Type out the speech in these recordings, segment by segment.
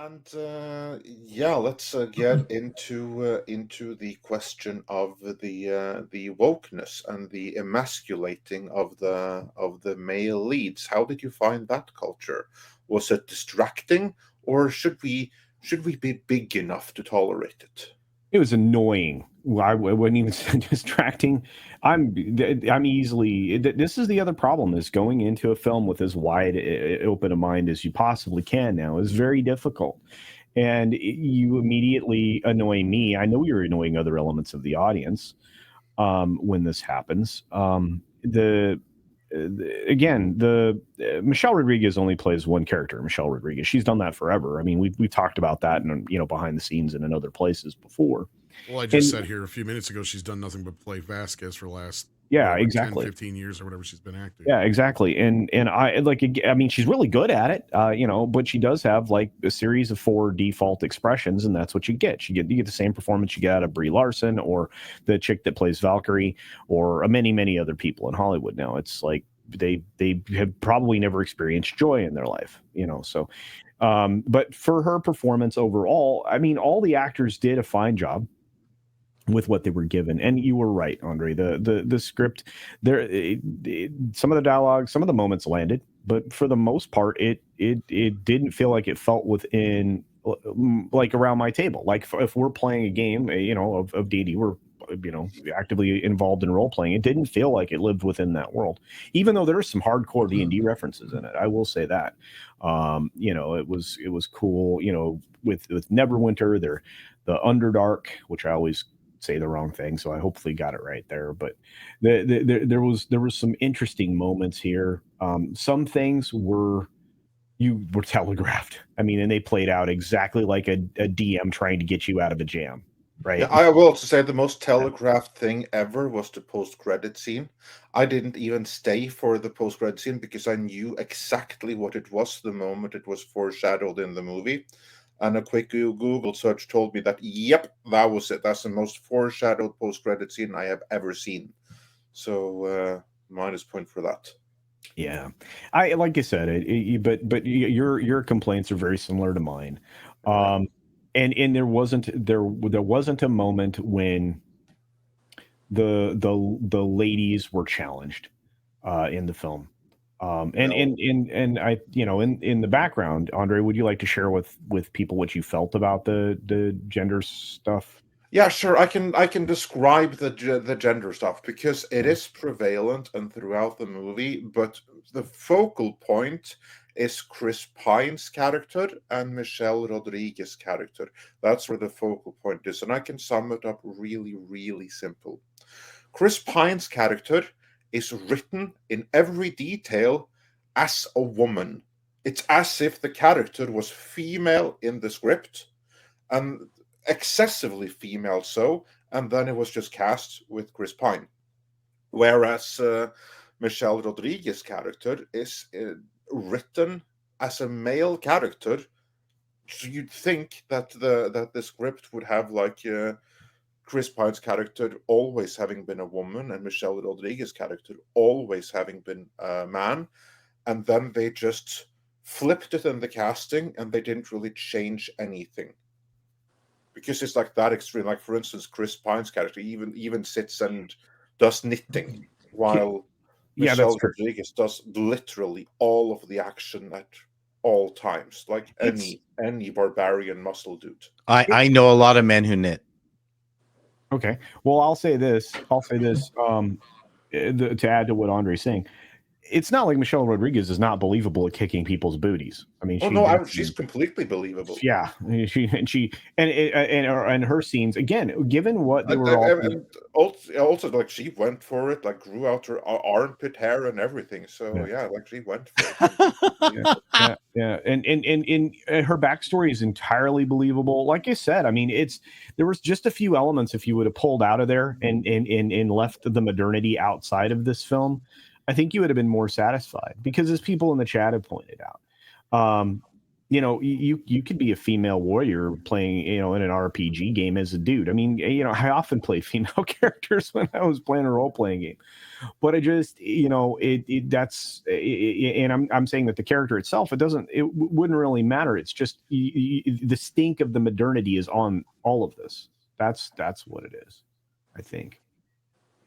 And yeah, let's get into the question of the wokeness and the emasculating of the male leads. How did you find that culture? Was it distracting, or should we be big enough to tolerate it? It was annoying. I wouldn't even say distracting. I'm easily. This is the other problem: is going into a film with as wide open a mind as you possibly can now is very difficult, and you immediately annoy me. I know you're annoying other elements of the audience when this happens. Again, the Michelle Rodriguez only plays one character, Michelle Rodriguez. She's done that forever. I mean, we've talked about that, and behind the scenes and in other places before. Well, I just And said here a few minutes ago she's done nothing but play Vasquez for the last yeah, what 10, exactly. 15 years or whatever she's been acting. Yeah, exactly. And I like. I mean, she's really good at it. But she does have like a series of 4 default expressions, and that's what you get. You get the same performance you get out of Brie Larson or the chick that plays Valkyrie or many other people in Hollywood now. It's like they have probably never experienced joy in their life. So. But for her performance overall, I mean, all the actors did a fine job with what they were given, and you were right, Andre. The script there, some of the dialogue, some of the moments landed, but for the most part, it didn't feel like it felt within, like, around my table. Like if we're playing a game, of D&D, we're actively involved in role playing. It didn't feel like it lived within that world, even though there's some hardcore D&D references in it. I will say that. It was cool. With Neverwinter, the Underdark, which I always say the wrong thing, so I hopefully got it right there. But there was some interesting moments here. Some things were telegraphed. I mean, and they played out exactly like a DM trying to get you out of a jam, right? Yeah, I will also say the most telegraphed thing ever was the post-credit scene. I didn't even stay for the post-credit scene because I knew exactly what it was the moment it was foreshadowed in the movie. And a quick Google search told me that, yep, that was it. That's the most foreshadowed post-credit scene I have ever seen. So, minus point for that. Yeah, I like I said, but your complaints are very similar to mine. Um, and there wasn't a moment when the ladies were challenged in the film. And I, in the background, Andre, would you like to share with people what you felt about the gender stuff? Yeah, sure. I can describe the gender stuff because it is prevalent and throughout the movie, but the focal point is Chris Pine's character and Michelle Rodriguez's character. That's where the focal point is, and I can sum it up really, really simple. Chris Pine's character is written in every detail as a woman. It's as if the character was female in the script, and excessively female so, and then it was just cast with Chris Pine. Whereas Michelle Rodriguez's character is written as a male character, so you'd think that the script would have like Chris Pine's character always having been a woman and Michelle Rodriguez's character always having been a man, and then they just flipped it in the casting and they didn't really change anything because it's like that extreme. Like for instance, Chris Pine's character even sits and does knitting, while Yeah, that's Michelle true. Rodriguez does literally all of the action at all times, like It's any barbarian muscle dude. I know a lot of men who knit. okay. Well, I'll say this. To add to what Andre's saying, it's not like Michelle Rodriguez is not believable at kicking people's booties. I mean, Oh she no, she's definitely. completely believable. Yeah, and her scenes again, given what they were all. And also, like she went for it, like grew out her armpit hair and everything. So yeah, like she went for it. Yeah, and her backstory is entirely believable. Like I said, I mean, there was just a few elements if you would have pulled out of there and left the modernity outside of this film, I think you would have been more satisfied because, as people in the chat have pointed out, you could be a female warrior playing, in an RPG game as a dude. I mean, I often play female characters when I was playing a role playing game. But I just, and I'm saying that the character itself, wouldn't really matter. It's just the stink of the modernity is on all of this. That's what it is, I think.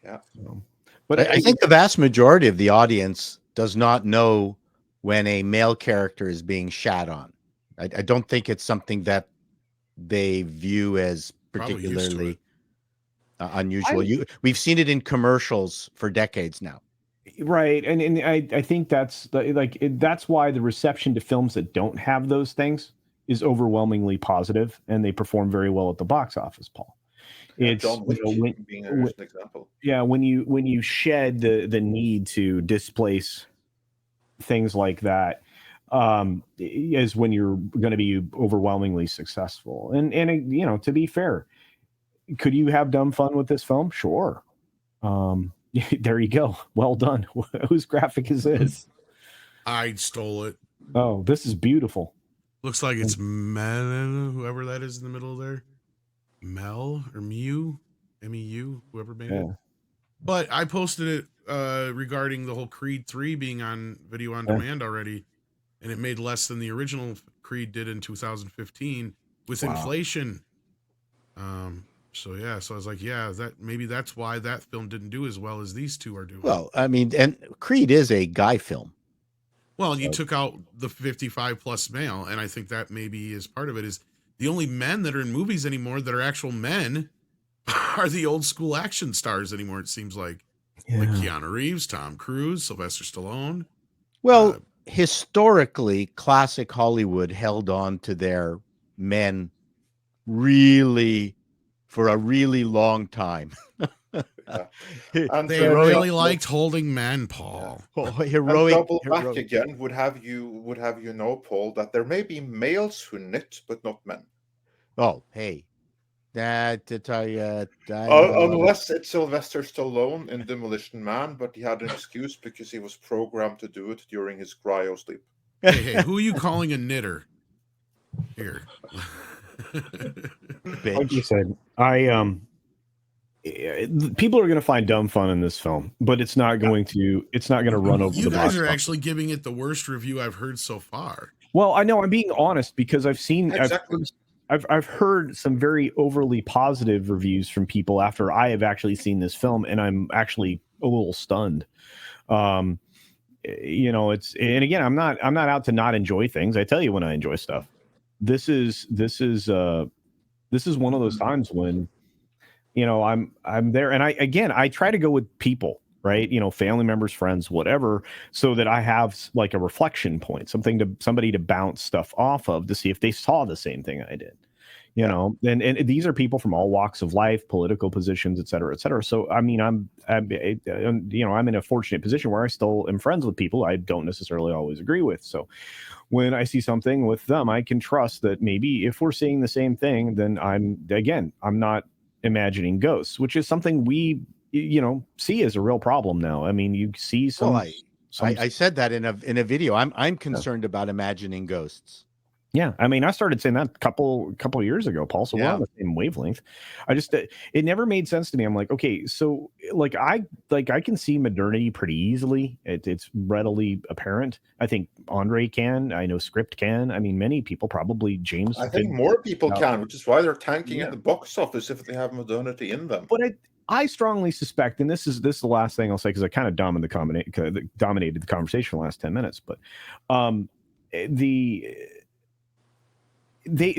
Yeah. So, But I think the vast majority of the audience does not know when a male character is being shat on. I don't think it's something that they view as particularly unusual. We've seen it in commercials for decades now. Right, and I think that's that's why the reception to films that don't have those things is overwhelmingly positive, and they perform very well at the box office, Paul. It's John Wick being a recent example. Yeah, when you shed the need to displace things like that, is when you're going to be overwhelmingly successful. And to be fair, could you have dumb fun with this film? Sure. There you go. Well done. Whose graphic is this? I stole it. Oh, this is beautiful. Looks like it's Mel, whoever that is in the middle there. Mel or Mew, MEU, whoever made it. But I posted it regarding the whole Creed 3 being on video on demand already, and it made less than the original Creed did in 2015 with inflation. So I was like, maybe that's why that film didn't do as well as these two are doing. Well, I mean, and Creed is a guy film. Well, you took out the 55 plus male, and I think that maybe is part of it. Is the only men that are in movies anymore that are actual men are the old school action stars anymore. It seems like Keanu Reeves, Tom Cruise, Sylvester Stallone. Well, historically, classic Hollywood held on to their men really for a really long time. And they really liked holding men, Paul. Heroic. Double back again would have you know, Paul, that there may be males who knit, but not men. Oh, hey. That to tell you, unless it's Sylvester Stallone in Demolition Man, but he had an excuse because he was programmed to do it during his cryo sleep. Hey, who are you calling a knitter? Here. Like you said, people are going to find dumb fun in this film, but it's not going to run over. You guys are actually giving it the worst review I've heard so far. Well, I know I'm being honest because I've seen exactly. I've heard some very overly positive reviews from people after I have actually seen this film, and I'm actually a little stunned. It's, and again, I'm not out to not enjoy things. I tell you when I enjoy stuff. This is one of those times when, I'm there, and I try to go with people, right? Family members, friends, whatever, so that I have like a reflection point, somebody to bounce stuff off of to see if they saw the same thing I did. And these are people from all walks of life, political positions, et cetera, et cetera. So, I mean, I'm in a fortunate position where I still am friends with people I don't necessarily always agree with. So when I see something with them, I can trust that maybe if we're seeing the same thing, then I'm not imagining ghosts, which is something we, see as a real problem now. I mean, you see some. Well, I said that in a video. I'm concerned about imagining ghosts. Yeah, I mean, I started saying that a couple years ago, Paul. So we're on the same wavelength. It never made sense to me. I'm like, okay, so I can see modernity pretty easily. It's readily apparent. I think Andre can. I know Script can. I mean, many people, probably James. I think more people can, which is why they're tanking at the box office if they have modernity in them. But I strongly suspect, and this is the last thing I'll say because I kind of dominated the conversation for the last 10 minutes. But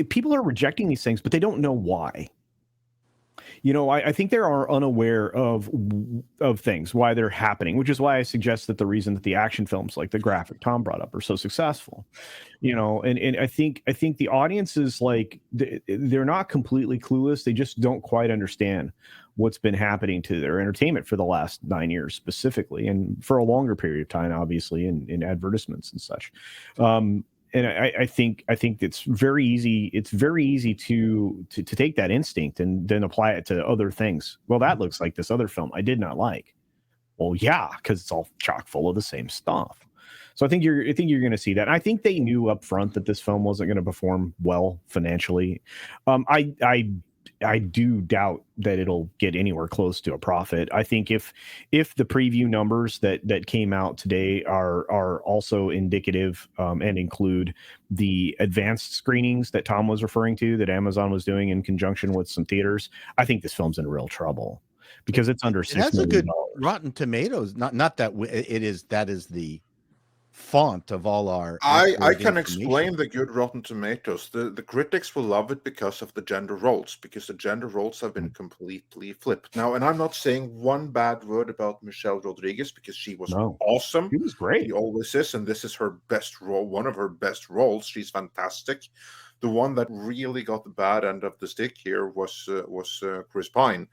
people are rejecting these things, but they don't know why. I think they are unaware of things, why they're happening, which is why I suggest that the reason that the action films like the graphic Tom brought up are so successful, and I think the audience is like, they're not completely clueless. They just don't quite understand what's been happening to their entertainment for the last 9 years specifically, and for a longer period of time, obviously, in advertisements and such. And I think it's very easy. It's very easy to take that instinct and then apply it to other things. Well, that looks like this other film I did not like. Well, yeah, because it's all chock full of the same stuff. So I think you're going to see that. And I think they knew up front that this film wasn't going to perform well financially. I do doubt that it'll get anywhere close to a profit. I think if the preview numbers that came out today are also indicative and include the advanced screenings that Tom was referring to that Amazon was doing in conjunction with some theaters, I think this film's in real trouble because it's under $6 million. It has a good Rotten Tomatoes. Not that it is. That is the font of all our. I can explain the good Rotten Tomatoes. The critics will love it because of the gender roles, because the gender roles have been completely flipped now. And I'm not saying one bad word about Michelle Rodriguez, because she was awesome. She was great. She always is, and this is her best role, one of her best roles. She's fantastic. The one that really got the bad end of the stick here was Chris Pine.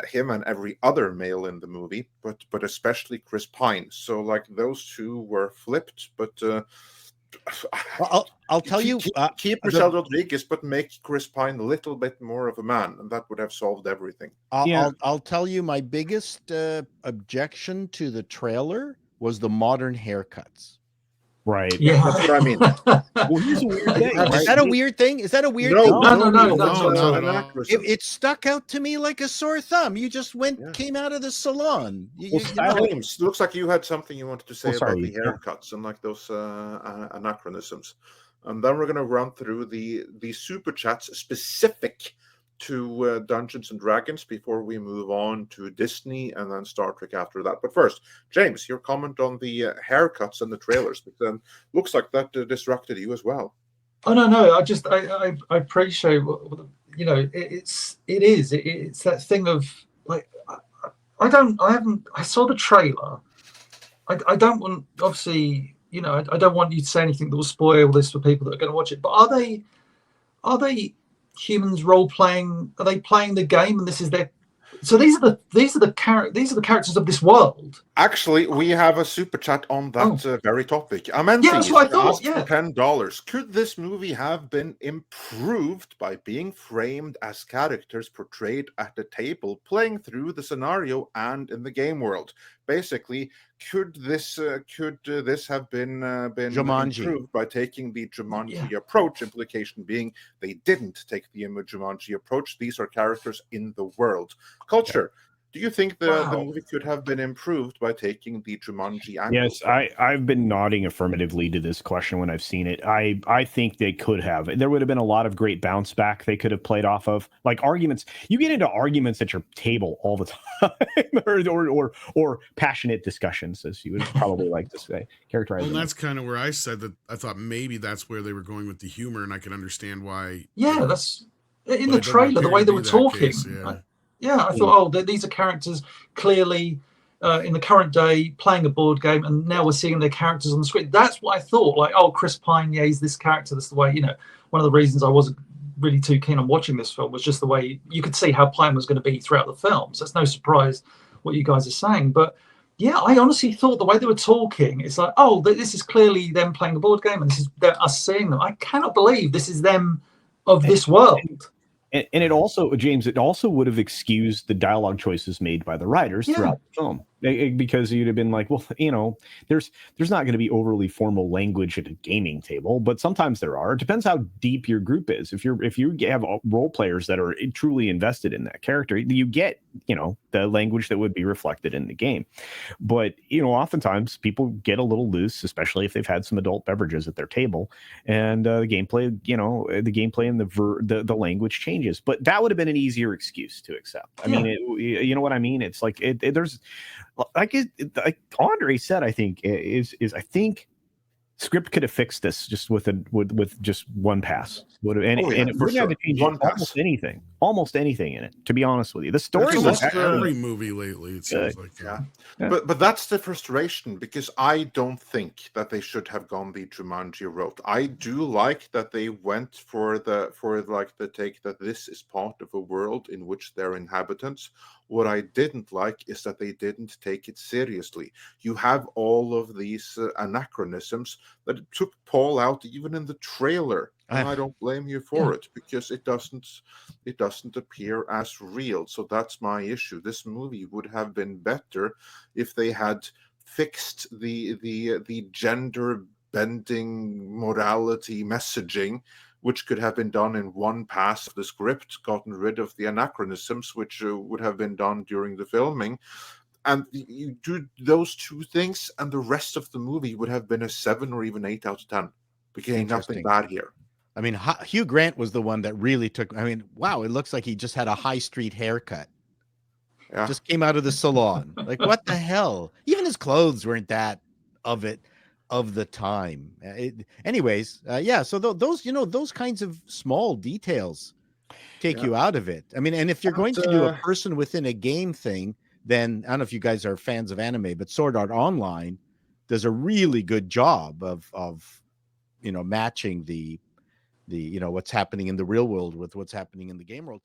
Him and every other male in the movie, but especially Chris Pine. So like those two were flipped, but I'll tell you, keep Michelle Rodriguez, but make Chris Pine a little bit more of a man, and that would have solved everything. I'll tell you, my biggest objection to the trailer was the modern haircuts. Right. Yeah, that's what I mean. Well, here's a weird thing. Is that a weird thing? Is that a weird thing? No. It stuck out to me like a sore thumb. You just came out of the salon. James, looks like you had something you wanted to say about the haircuts and like those anachronisms. And then we're going to run through the super chats specific to Dungeons and Dragons before we move on to Disney and then Star Trek after that. But first, James, your comment on the haircuts and the trailers, but then looks like that disrupted you as well. Oh no! I appreciate it's that thing of like I saw the trailer. I don't want, obviously, I don't want you to say anything that will spoil this for people that are going to watch it. But are they humans role playing? Are they playing the game and this is their? So these are the characters of this world. Actually, we have a super chat on that very topic. Amenthi, that's what I thought. For $10. Could this movie have been improved by being framed as characters portrayed at the table, playing through the scenario and in the game world? Basically, could this have been improved by taking the Jumanji approach? Implication being they didn't take the Jumanji approach. These are characters in the world. Culture. Do you think the movie could have been improved by taking the Jumanji angle? Yes, I've been nodding affirmatively to this question when I've seen it. I think they could have. There would have been a lot of great bounce back they could have played off of. Like arguments. You get into arguments at your table all the time, or passionate discussions, as you would probably like to say. Characterize. Well, that's kind of where I said that I thought maybe that's where they were going with the humor, and I can understand why. Yeah, that's in the trailer, the way they were talking. I thought, these are characters clearly in the current day playing a board game, and now we're seeing their characters on the screen. That's what I thought. Like, Chris Pine, he's this character. That's the way, one of the reasons I wasn't really too keen on watching this film was just the way you could see how Pine was going to be throughout the film. So it's no surprise what you guys are saying. But yeah, I honestly thought the way they were talking, it's like, this is clearly them playing a board game, and this is us seeing them. I cannot believe this is them of this world. And it also, James, it also would have excused the dialogue choices made by the writers throughout the film, because you'd have been like, well, there's not going to be overly formal language at a gaming table, but sometimes there are. It depends how deep your group is. If you have role players that are truly invested in that character, you get the language that would be reflected in the game. But oftentimes people get a little loose, especially if they've had some adult beverages at their table, and the gameplay and the language changes. But that would have been an easier excuse to accept. I mean, you know what I mean? It's like there's like Andre said. I think I think script could have fixed this just with just one pass. And it wouldn't have to change almost anything in it. To be honest with you, the story was every movie lately. It seems like But that's the frustration, because I don't think that they should have gone the Jumanji route. I do like that they went for the take that this is part of a world in which they're inhabitants. What I didn't like is that they didn't take it seriously. You have all of these anachronisms that took Paul out even in the trailer. And I don't blame you for it, because it doesn't appear as real. So that's my issue. This movie would have been better if they had fixed the gender bending morality messaging which could have been done in one pass of the script, gotten rid of the anachronisms, which would have been done during the filming. And you do those two things, and the rest of the movie would have been a 7 or even 8 out of 10. Because nothing bad here. I mean, Hugh Grant was the one that really took. I mean, wow, it looks like he just had a high street haircut. Yeah. Just came out of the salon. Like, what the hell? Even his clothes weren't that of the time. Anyways, yeah. So those, those kinds of small details take you out of it. I mean, and if you're going to do a person within a game thing, then I don't know if you guys are fans of anime, but Sword Art Online does a really good job of matching the what's happening in the real world with what's happening in the game world.